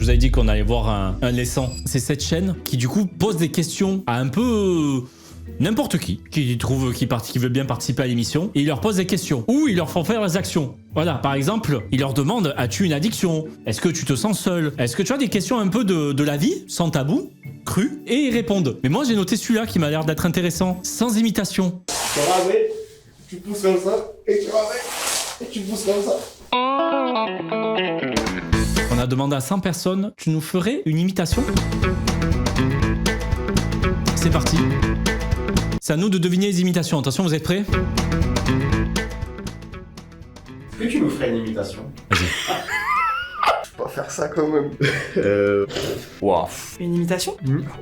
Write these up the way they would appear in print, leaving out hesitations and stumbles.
vous avez dit qu'on allait voir un laissant. C'est cette chaîne qui du coup pose des questions à un peu... n'importe qui veut bien participer à l'émission, et il leur pose des questions, ou ils leur font faire des actions. Voilà, par exemple, il leur demande, as-tu une addiction? Est-ce que tu te sens seul? Est-ce que tu as des questions un peu de la vie, sans tabou, cru, et ils répondent. Mais moi j'ai noté celui-là qui m'a l'air d'être intéressant, sans imitation. Tu vas avec, tu pousses comme ça, et tu vas avec, et tu pousses comme ça. On a demandé à 100 personnes, tu nous ferais une imitation? C'est parti. C'est à nous de deviner les imitations. Attention, vous êtes prêts? Est-ce que tu nous ferais une imitation? Vas-y. Je peux pas faire ça quand même. Waouh. Une imitation?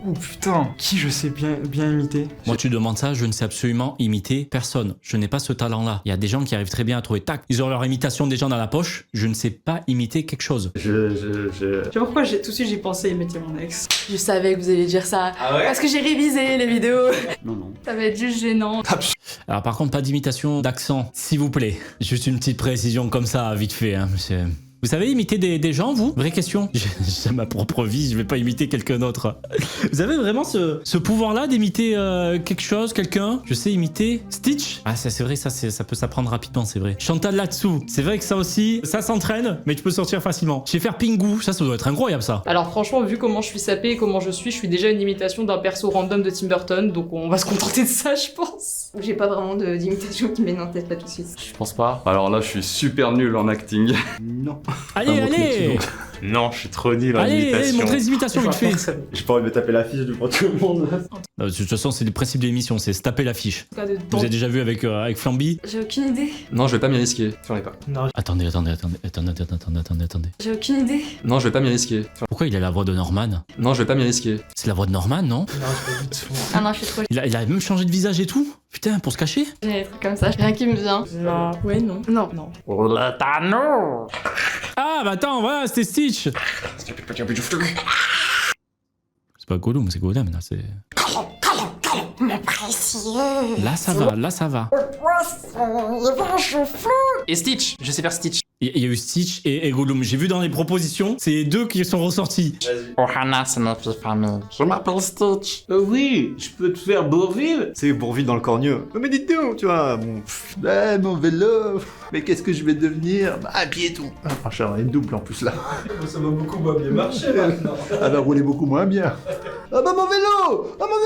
Oh putain, qui je sais bien imiter? Moi, tu demandes ça, je ne sais absolument imiter personne. Je n'ai pas ce talent-là. Il y a des gens qui arrivent très bien à trouver tac. Ils ont leur imitation des gens dans la poche. Je ne sais pas imiter quelque chose. Je sais pas pourquoi tout de suite j'ai pensé imiter mon ex. Je savais que vous alliez dire ça. Ah ouais? Parce que j'ai révisé les vidéos. Non. Ça va être juste gênant. Alors par contre, pas d'imitation d'accent, s'il vous plaît. Juste une petite précision comme ça, vite fait, hein, monsieur. Vous savez imiter des gens, vous? Vraie question. J'ai ma propre vie, je vais pas imiter quelqu'un d'autre. Vous avez vraiment ce pouvoir-là d'imiter quelque chose, quelqu'un? Je sais imiter Stitch. Ah, ça c'est vrai, ça peut s'apprendre rapidement, c'est vrai. Chantal là-dessous. C'est vrai que ça aussi, ça s'entraîne, mais tu peux sortir facilement. Je sais faire Pingu, ça doit être incroyable, ça. Alors franchement, vu comment je suis sapée et comment je suis déjà une imitation d'un perso random de Tim Burton, donc on va se contenter de ça, je pense. J'ai pas vraiment d'imitation qui me met en tête là tout de suite. Je pense pas. Alors là, je suis super nul en acting. Non. Allez, allez! Non, je suis trop nul en Allez, imitation. montrez les imitations vite fait. J'ai pas envie de me taper l'affiche devant tout le monde. De toute façon, c'est le principe de l'émission, c'est se taper l'affiche. En tout cas, de Vous avez déjà vu avec Flamby? J'ai aucune idée. Non, je vais pas m'y risquer. J'en ai pas. Attendez. J'ai aucune idée. Non, je vais pas m'y risquer. Pourquoi il a la voix de Norman? Non, je vais pas m'y risquer. C'est la voix de Norman, non? Ah non, je suis trop... Il a même changé de visage et tout? Putain, pour se cacher? J'ai des trucs comme ça, rien qui me vient. Non. Ouais, non. Non. Non. Ah, bah attends, voilà, c'était Stitch! C'est pas Gollum, c'est Golem, là, c'est... Mon précieux. Là, ça va. Et Stitch. Je sais faire Stitch. Il y a eu Stitch et Gollum. J'ai vu dans les propositions, c'est les deux qui sont ressortis. Ohana, c'est notre famille. Je m'appelle Stitch. Oui, je peux te faire Bourville. C'est Bourville dans le corneux. Mais dites donc, tu vois, mon vélo. Mais qu'est-ce que je vais devenir? Bah, piéton. Ah, j'en ai une double en plus là. Ça va beaucoup moins bien marcher maintenant. Elle va rouler beaucoup moins bien. Ah bah mon vélo! Ah mon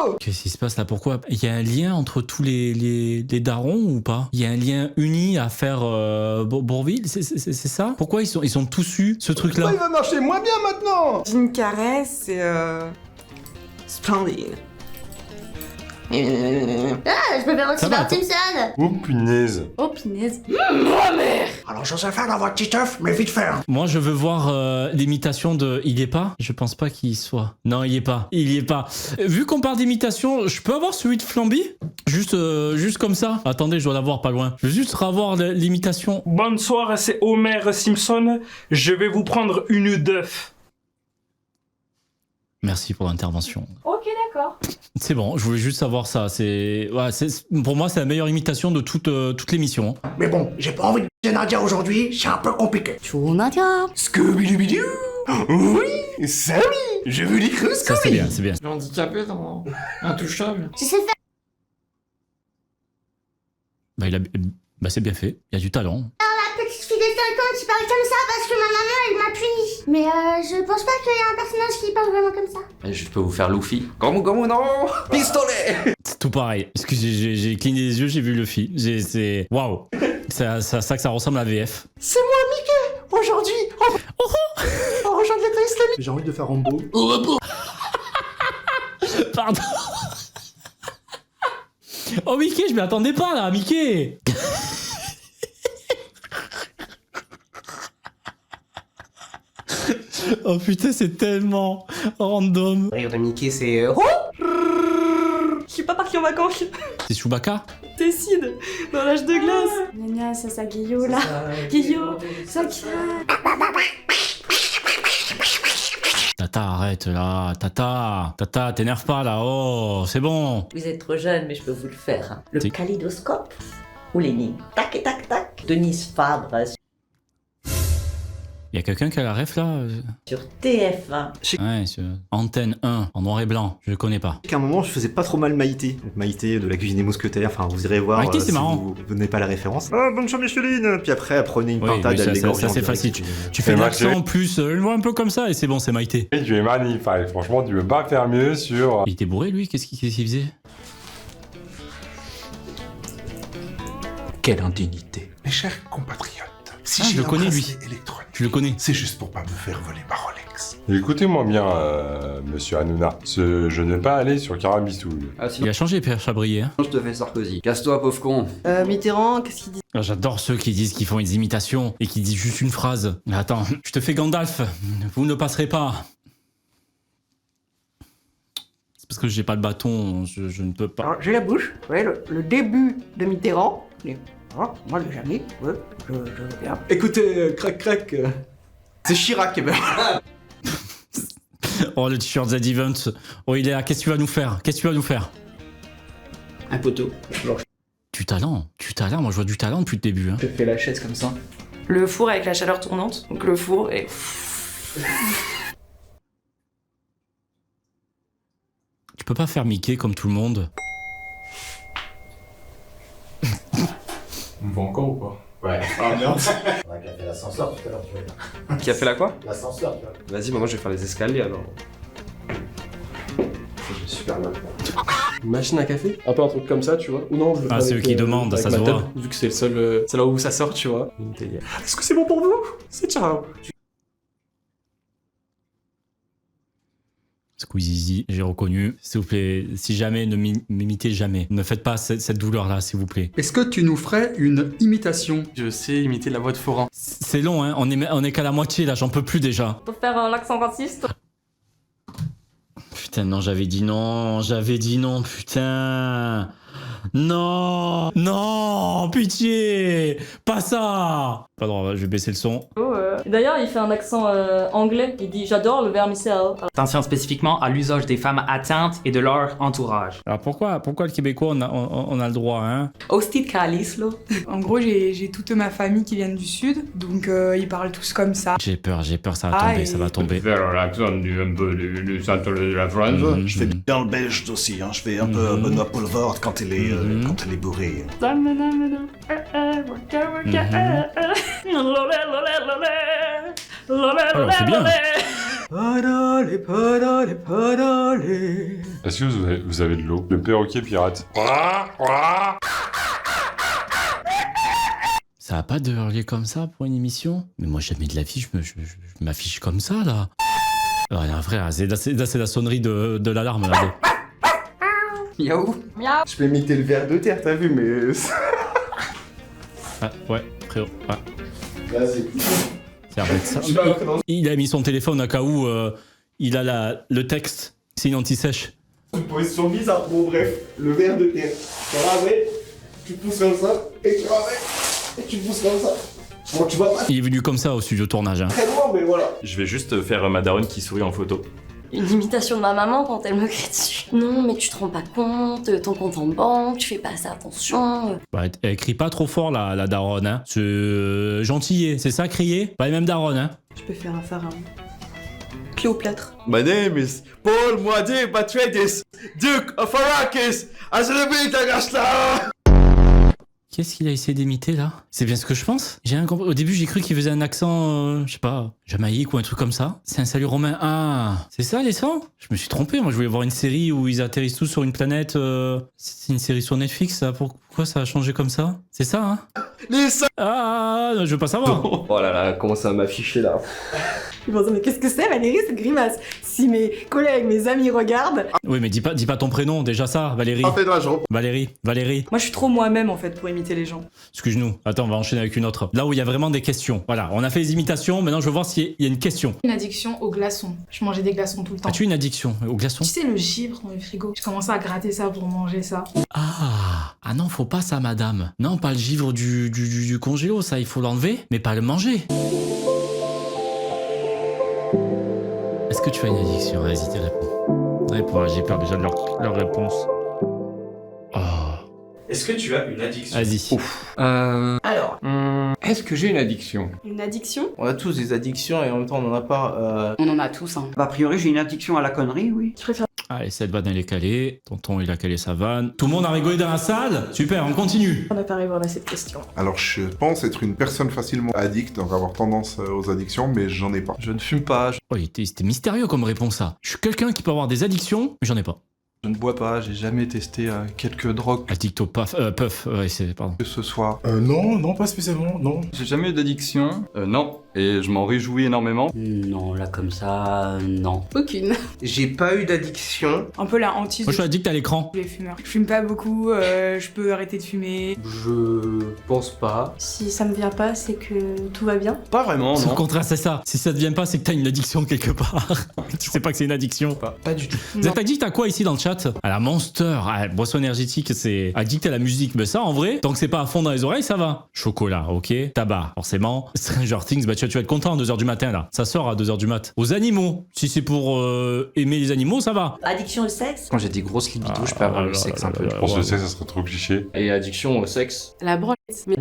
vélo! Qu'est-ce qui se passe là? Pourquoi? Il y a un lien entre tous les darons ou pas? Il y a un lien uni à faire Bourville? C'est ça? Pourquoi ils sont tous eu ce truc-là? Il va marcher moins bien maintenant! Une caresse, c'est splendide. Ah, je peux faire aussi Ça va, par Simpson. Oh punaise. Oh, punaise. Alors Joséphine, dans votre petit œuf, mais vite faire! Moi, je veux voir l'imitation de... Il y est pas? Je pense pas qu'il y soit. Non, il y est pas. Il y est pas. Vu qu'on parle d'imitation, je peux avoir celui de Flamby? Juste comme ça? Attendez, je dois l'avoir pas loin. Je veux juste revoir l'imitation. Bonsoir, c'est Homer Simpson. Je vais vous prendre une d'œuf. Merci pour l'intervention. Ok, d'accord. C'est bon, je voulais juste savoir ça. Pour moi, c'est la meilleure imitation de toute l'émission. Mais bon, j'ai pas envie de dire Nadia aujourd'hui, c'est un peu compliqué. Chou Nadia. Scooby-Dooby-Doo! Oui! Sammy! Je veux les crues, Ça, c'est bien, c'est bien. Handicapé, non. Intouchable. Je sais faire. Bah, c'est bien fait. Il y a du talent. La petite fille de 5 ans qui parle comme ça parce que ma maman, elle m'a puni. Mais je pense pas qu'il y ait un personnage qui parle vraiment comme ça. Je peux vous faire Luffy. Gomu non. Pistolet. C'est tout pareil. Parce que j'ai cligné les yeux, j'ai vu le film. C'est... Waouh! C'est à ça que ça ressemble à VF. C'est moi, Mickey! Aujourd'hui, on rejoint l'État islamique! J'ai envie de faire Rambo. Pardon. Oh, Mickey, je m'y attendais pas, là, Mickey. Oh putain, c'est tellement random. Le rire de Mickey, c'est... Je suis pas partie en vacances. C'est Chewbacca? C'est Sid, dans l'âge de glace. Gna ça Guillaume là. Guillaume, ça Tata, arrête là. Tata, t'énerve pas là. Oh, c'est bon. Vous êtes trop jeune, mais je peux vous le faire. Hein. Le C'est- kaléidoscope ou l'énigme. Tac et tac tac. Denise Fabre. Y a quelqu'un qui a la ref là Sur TF1. Ouais, sur Antenne 1, en noir et blanc, je le connais pas. qu'à un moment, je faisais pas trop mal Maïté. Donc, Maïté de la cuisine des mousquetaires, enfin, vous irez voir Maïté, c'est si marrant. vous venez pas la référence. Ah, bonne chance Micheline. Puis après, elle prenait une Oui, pintade, oui, elle l'égorgeait ça en c'est direct. facile. Tu fais de l'accent plus, une voix un peu comme ça et c'est bon, c'est Maïté. Tu es magnifique. Franchement, tu veux pas faire mieux sur... Il était bourré lui, qu'est-ce qu'il faisait? Quelle indignité. Mes chers compatriotes, si Ah, j'ai je le un connais, lui. bracelet électronique, Je le connais. c'est juste pour pas me faire voler ma Rolex. Écoutez-moi bien, monsieur Hanouna. Je ne vais pas aller sur Carabistouille. Ah, Il a changé Pierre Chabrier. Hein. je te fais Sarkozy. Casse-toi, pauvre con. Mitterrand, qu'est-ce qu'il dit? Ah, j'adore ceux qui disent qu'ils font des imitations et qui disent juste une phrase. Mais attends, je te fais Gandalf, vous ne passerez pas. C'est parce que j'ai pas le bâton, je ne peux pas. Alors, j'ai la bouche, ouais, le début de Mitterrand. Moi, le jamais, ouais, je viens. Écoutez, crac crac. C'est Chirac, ben. Oh, le t-shirt Z-Event. Oh, il est là, qu'est-ce que tu vas nous faire? Qu'est-ce que tu vas nous faire? Un poteau. Alors, Du talent, moi je vois du talent depuis le début. Hein. je fais la chaise comme ça. Le four avec la chaleur tournante, donc le four et... Tu peux pas faire Mickey comme tout le monde. On me voit encore ou pas? Ouais. Ah merde. On a fait l'ascenseur tout à l'heure, tu vois. Qui a fait la quoi? L'ascenseur, tu vois. Vas-y, moi je vais faire les escaliers alors. J'ai super mal. Une machine à café? Un peu un truc comme ça, tu vois. Ou non, je le fais Ah, c'est eux avec, qui demandent, avec ça ma se voit. table, vu que c'est le seul. C'est là où ça sort, tu vois. Est-ce que c'est bon pour vous? C'est ciao. Squeezie, j'ai reconnu. S'il vous plaît, si jamais, ne m'imitez jamais. Ne faites pas cette douleur-là, s'il vous plaît. Est-ce que tu nous ferais une imitation? Je sais imiter la voix de Forain. C'est long, hein. On est qu'à la moitié, là. J'en peux plus déjà. On peut faire l'accent raciste? Putain, non, j'avais dit non, putain. Non, non, pitié, pas ça. Pas droit, je vais baisser le son. D'ailleurs, il fait un accent anglais. Il dit j'adore le vermicelle. Attention spécifiquement à l'usage des femmes atteintes et de leur entourage. Alors pourquoi le Québécois on a le droit, hein? Hostie de calice, là. En gros, j'ai toute ma famille qui vient du sud, donc ils parlent tous comme ça. J'ai peur, ça va tomber, ça va tomber. Faire l'accent un peu du centre de la France. Je fais bien le belge aussi, hein. Je fais un peu Benoît Poelvoort quand elle est bourrée. Alors, c'est bien. Est-ce que vous avez de l'eau? Le perroquet pirate. Ça va pas de hurler comme ça pour une émission? Mais moi jamais de la vie, je m'affiche comme ça là. Oh, non, frère, c'est la sonnerie de l'alarme là. Miaou. Miaou. Je peux imiter le ver de terre, t'as vu, mais. Ah, ouais, frérot. Ah. Vas-y. C'est arrête ça. Il a mis son téléphone à cas où il a le texte. C'est une anti-sèche. Une position bizarre. Bon, bref, le ver de terre. Tu ramènes, tu pousses comme ça, et tu ramènes, et tu pousses comme ça. Bon, tu vois pas Il est venu comme ça au studio tournage. Hein. très loin, mais voilà. Je vais juste faire ma daronne qui sourit en photo. Une imitation de ma maman quand elle me crie dessus. Non, mais tu te rends pas compte, ton compte en banque, tu fais pas assez attention. Bah, elle crie pas trop fort la daronne. Hein. C'est gentillet, c'est ça crier? Pas les mêmes daronnes. Hein. Je peux faire un pharaon. Cléopâtre. My name is Paul Moadi Batredis, Duke of Arrakis, Azerbaïdjan Agashla. Qu'est-ce qu'il a essayé d'imiter là? C'est bien ce que je pense. Au début j'ai cru qu'il faisait un accent, je sais pas, jamaïque ou un truc comme ça. C'est un salut romain. Ah, c'est ça les sons? Je me suis trompé, moi je voulais voir une série où ils atterrissent tous sur une planète. C'est une série sur Netflix, ça. Pourquoi ça a changé comme ça? C'est ça, hein? Ah, je veux pas savoir. Oh là là, comment ça m'afficher là? Ils vont dire, mais qu'est-ce que c'est, Valérie, cette grimace? Si mes collègues, mes amis regardent... Oui, mais dis pas ton prénom, déjà ça, Valérie. Valérie. Moi, je suis trop moi-même, en fait, pour imiter les gens. Excuse-nous. Attends, on va enchaîner avec une autre. Là où il y a vraiment des questions. Voilà, on a fait les imitations, maintenant je veux voir s'il y a une question. Une addiction aux glaçons. Je mangeais des glaçons tout le temps. As-tu une addiction aux glaçons? Tu sais, le givre dans le frigo. Je commençais à gratter ça pour manger ça. Ah non, faut pas ça, madame. Non, pas le givre du congélo, ça, il faut l'enlever, mais pas le manger. Est-ce que tu as une addiction? Vas-y, réponds. J'ai peur déjà de leur réponse. Oh. Est-ce que tu as une addiction? Vas-y. Alors, Est-ce que j'ai une addiction? Une addiction? On a tous des addictions et en même temps on en a pas. On en a tous, hein. A priori, j'ai une addiction à la connerie, oui. Je préfère. Allez, cette vanne elle est calée. Tonton il a calé sa vanne. Tout le monde a rigolé dans la salle? Super, on continue. On n'a pas répondre à cette question. Alors je pense être une personne facilement addict, donc avoir tendance aux addictions, mais j'en ai pas. Je ne fume pas, Oh, c'était mystérieux comme réponse ça. Je suis quelqu'un qui peut avoir des addictions, mais j'en ai pas. je ne bois pas, j'ai jamais testé quelques drogues. Addict au puff, ouais, c'est, pardon. Que ce soit. Non, pas spécialement, non. J'ai jamais eu d'addiction. Non. Et je m'en réjouis énormément. Non, là comme ça, non. Aucune. J'ai pas eu d'addiction. Un peu la hantise. Moi je suis addict à l'écran. Les fumeurs. Je fume pas beaucoup, je peux arrêter de fumer. Je pense pas. Si ça me vient pas, c'est que tout va bien. Pas vraiment, C'est non. au contraire, c'est ça. Si ça te vient pas, c'est que t'as une addiction quelque part. Tu sais pas que c'est une addiction. Pas du tout. Vous êtes addict à quoi ici dans le chat? À la Monster, à la boisson énergétique, c'est addict à la musique. Mais ça, en vrai, tant que c'est pas à fond dans les oreilles, ça va. Chocolat, ok. Tabac, forcément. Stranger Things, bah tu vas être content à 2h du matin là. Ça sort à 2h du mat. Aux animaux, si c'est pour aimer les animaux, ça va. Addiction au sexe? Quand j'ai des grosses libidos, je peux avoir le sexe un peu. Je pense que le sexe, ça serait trop cliché. Et addiction au sexe. La branlette. Mais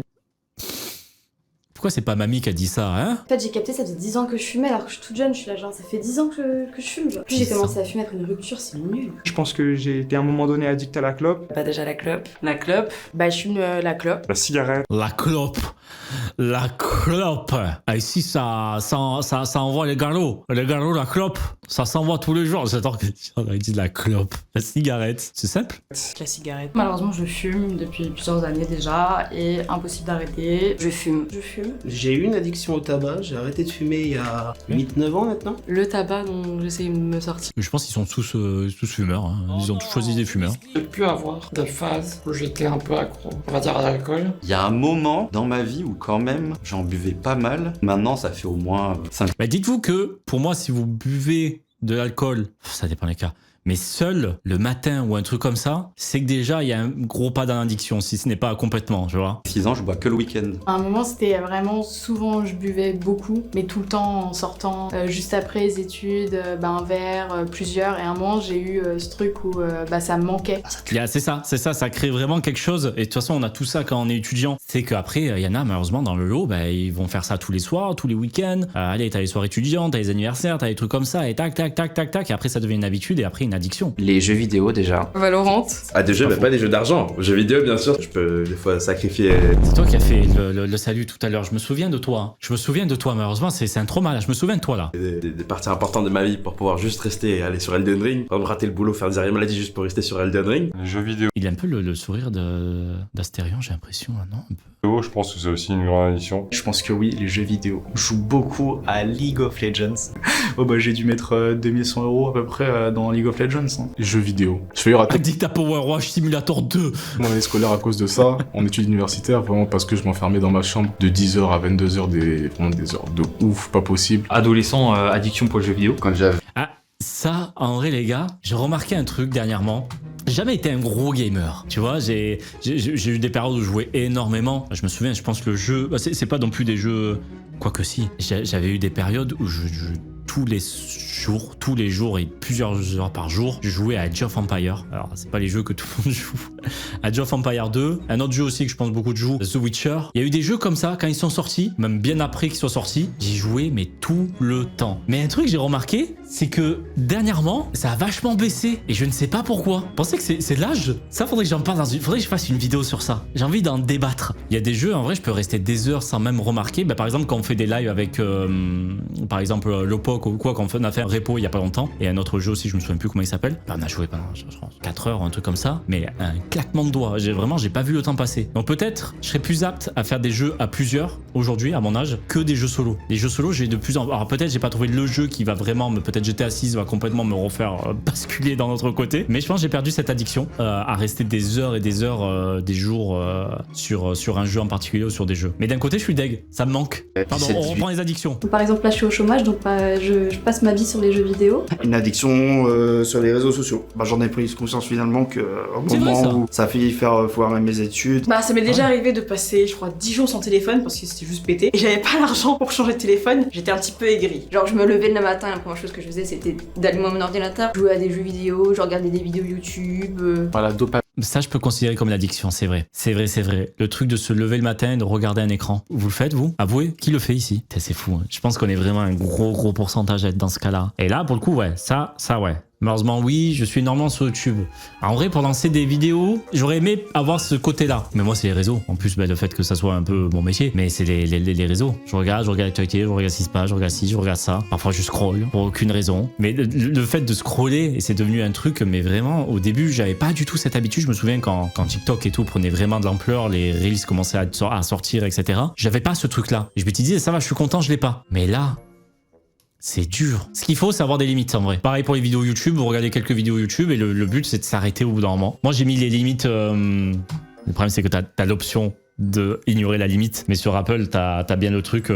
Pourquoi c'est pas mamie qui a dit ça, hein? En fait, j'ai capté, ça faisait 10 ans que je fumais alors que je suis toute jeune. Je suis là, genre, ça fait 10 ans que je fume. Genre. Puis j'ai 10 commencé à fumer après une rupture, c'est nul. Je pense que j'ai été à un moment donné addict à la clope. Pas déjà la clope. La clope? Bah, je fume la clope. La cigarette. La clope. La clope. Ah, ici, ça envoie les galops. Les galops, la clope, ça s'envoie tous les jours. J'adore que on a dit la clope. La cigarette. C'est simple. La cigarette. malheureusement, je fume depuis plusieurs années déjà et impossible d'arrêter. Je fume. Je fume. J'ai eu une addiction au tabac, j'ai arrêté de fumer il y a 8-9 ans maintenant. Le tabac dont j'essaie de me sortir. Je pense qu'ils sont tous fumeurs. Hein. Ils ont tous choisi des fumeurs. J'ai pu avoir des phases où j'étais un peu accro, on va dire à l'alcool. Il y a un moment dans ma vie où quand même j'en buvais pas mal. Maintenant ça fait au moins 5 ans. Bah, dites-vous que pour moi, si vous buvez de l'alcool, ça dépend des cas, mais seul le matin ou un truc comme ça, c'est que déjà il y a un gros pas dans l'addiction, si ce n'est pas complètement, tu vois. 6 ans, je bois que le week-end. À un moment, c'était vraiment souvent, je buvais beaucoup, mais tout le temps en sortant, juste après les études, un verre, plusieurs. Et à un moment, j'ai eu ce truc où ça me manquait. C'est ça crée vraiment quelque chose. Et de toute façon, on a tout ça quand on est étudiant. C'est qu'après, il y en a malheureusement dans le lot, ils vont faire ça tous les soirs, tous les week-ends. Allez, t'as les soirées étudiantes, t'as les anniversaires, t'as les trucs comme ça, et tac, tac, tac, tac, tac. Et après, ça devient une habitude, et après, une addiction. Les jeux vidéo déjà. Valorant. Ah, des jeux, mais pas des jeux d'argent. Jeux vidéo, bien sûr, je peux des fois sacrifier. C'est toi qui as fait le salut tout à l'heure. Je me souviens de toi. Malheureusement, c'est un trauma là. Je me souviens de toi là. Des parties importantes de ma vie pour pouvoir juste rester et aller sur Elden Ring. Par exemple, rater le boulot, faire des arrêts maladie juste pour rester sur Elden Ring. Les jeux vidéo. Il a un peu le sourire d'Astérion, j'ai l'impression, là, non? Un peu. Je pense que c'est aussi une grande addiction. Je pense que oui, les jeux vidéo. Je joue beaucoup à League of Legends. J'ai dû mettre 2100 € à peu près dans League of Legends. Hein. Les jeux vidéo. Je fais rater. Addict à Power Wash Simulator 2. Mon année scolaire à cause de ça, en études universitaires, vraiment parce que je m'enfermais dans ma chambre de 10h à 22h, vraiment des heures de ouf, pas possible. Adolescent, addiction pour le jeu vidéo. Quand j'avais... Ah, ça, en vrai, les gars, j'ai remarqué un truc dernièrement. J'ai jamais été un gros gamer, tu vois, j'ai eu des périodes où je jouais énormément. Je me souviens, je pense que le jeu, c'est pas non plus des jeux, quoique si, j'avais eu des périodes où je tous les jours et plusieurs heures par jour, je jouais à Age of Empire. Alors, c'est pas les jeux que tout le monde joue. Age of Empire 2, un autre jeu aussi que je pense beaucoup de jouent, The Witcher. Il y a eu des jeux comme ça, quand ils sont sortis, même bien après qu'ils soient sortis, j'y jouais, mais tout le temps. Mais un truc que j'ai remarqué, c'est que dernièrement, ça a vachement baissé, et je ne sais pas pourquoi. Vous pensez que c'est l'âge? Ça, faudrait que j'en parle faudrait que je fasse une vidéo sur ça. J'ai envie d'en débattre. Il y a des jeux, en vrai, je peux rester des heures sans même remarquer. Par exemple, quand on fait des lives avec, par exemple, Lopoc ou quoi, quand on a fait un repo il y a pas longtemps, et un autre jeu aussi, je me souviens plus comment il s'appelle, on a joué pendant 4 heures, un truc comme ça, mais un claquement de doigts, j'ai pas vu le temps passer. Donc peut-être, je serais plus apte à faire des jeux à plusieurs, aujourd'hui, à mon âge, que des jeux solo. Les jeux solo, j'ai de plus en... Alors peut-être, j'ai pas trouvé le jeu qui va vraiment, peut-être GTA 6 va complètement me refaire basculer dans l'autre côté, mais je pense que j'ai perdu cette addiction à rester des heures et des heures, des jours sur un jeu en particulier ou sur des jeux. Mais d'un côté, je suis deg, ça me manque. Pardon, on reprend les addictions. Par exemple, là, je suis au chômage, donc je passe ma vie sur les jeux vidéo. Une addiction sur les réseaux sociaux. J'en ai pris conscience finalement que au moment où ça a failli faire foirer mes études. Ça m'est déjà arrivé de passer, je crois, 10 jours sans téléphone parce que c'était juste pété. Et j'avais pas l'argent pour changer de téléphone. J'étais un petit peu aigrie. Genre, je me levais le matin, la première chose que je faisais, c'était d'allumer mon ordinateur, jouer à des jeux vidéo, je regardais des vidéos YouTube. La dopamine. Ça, je peux considérer comme l'addiction, c'est vrai. C'est vrai, c'est vrai. Le truc de se lever le matin et de regarder un écran. Vous le faites, vous? Avouez, qui le fait ici? C'est fou. Hein. Je pense qu'on est vraiment un gros pourcentage à être dans ce cas-là. Et là, pour le coup, ouais, ça, ouais. Malheureusement, oui, je suis énormément sur YouTube. En vrai, pour lancer des vidéos, j'aurais aimé avoir ce côté-là. Mais moi, c'est les réseaux. En plus, le fait que ça soit un peu mon métier, mais c'est les réseaux. Je regarde l'actualité, je regarde ce qui se passe, je regarde ci, je regarde ça. Parfois, je scroll pour aucune raison. Mais le fait de scroller, et c'est devenu un truc, mais vraiment, au début, j'avais pas du tout cette habitude. Je me souviens quand TikTok et tout prenait vraiment de l'ampleur, les Reels commençaient à sortir, etc. J'avais pas ce truc-là. Et je me disais, ça va, je suis content, je l'ai pas. Mais là... c'est dur. Ce qu'il faut, c'est avoir des limites en vrai. Pareil pour les vidéos YouTube, vous regardez quelques vidéos YouTube et le but c'est de s'arrêter au bout d'un moment. Moi j'ai mis les limites... Le problème c'est que t'as l'option de ignorer la limite. Mais sur Apple, t'as bien le truc,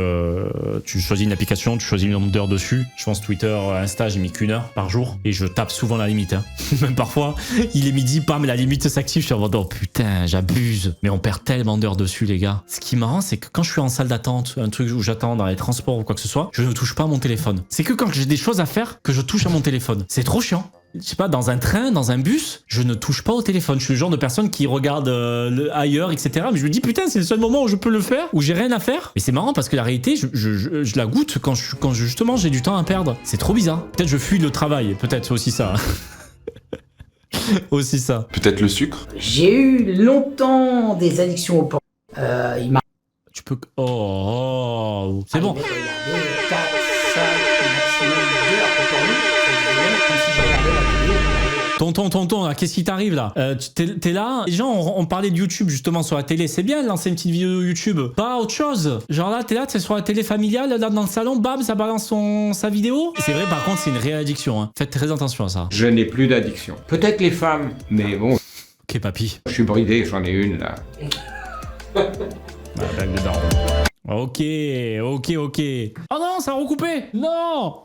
tu choisis une application, tu choisis le nombre d'heures dessus. Je pense Twitter, Insta, j'ai mis qu'1 heure par jour et je tape souvent la limite. Hein. Même parfois, il est midi, pam, la limite s'active. Je suis en mode, oh putain, j'abuse. Mais on perd tellement d'heures dessus, les gars. Ce qui est marrant, c'est que quand je suis en salle d'attente, un truc où j'attends dans les transports ou quoi que ce soit, je ne touche pas à mon téléphone. C'est que quand j'ai des choses à faire que je touche à mon téléphone. C'est trop chiant. Je sais pas, dans un train, dans un bus, je ne touche pas au téléphone. Je suis le genre de personne qui regarde ailleurs, etc. Mais je me dis, putain, c'est le seul moment où je peux le faire, où j'ai rien à faire. Mais c'est marrant parce que la réalité, je la goûte quand justement j'ai du temps à perdre. C'est trop bizarre. Peut-être je fuis le travail. Peut-être c'est aussi ça. Aussi ça. Peut-être le sucre. J'ai eu longtemps des addictions au porno. Il m'a... Tu peux... Oh, c'est bon. Regardez 4, 5, maximum 2 heures au porno. Comme si je regardais la télé. Tonton, là, qu'est-ce qui t'arrive là? T'es là? Les gens, on parlait de YouTube justement sur la télé. C'est bien de lancer une petite vidéo YouTube. Pas autre chose. Genre là, t'es sur la télé familiale, là, dans le salon, bam, ça balance sa vidéo. Et c'est vrai, par contre, c'est une réelle addiction. Hein. Faites très attention à ça. Je n'ai plus d'addiction. Peut-être les femmes, mais bon. Ok, papy. Je suis bridé, j'en ai une là. Ok. Oh non, ça a recoupé. Non.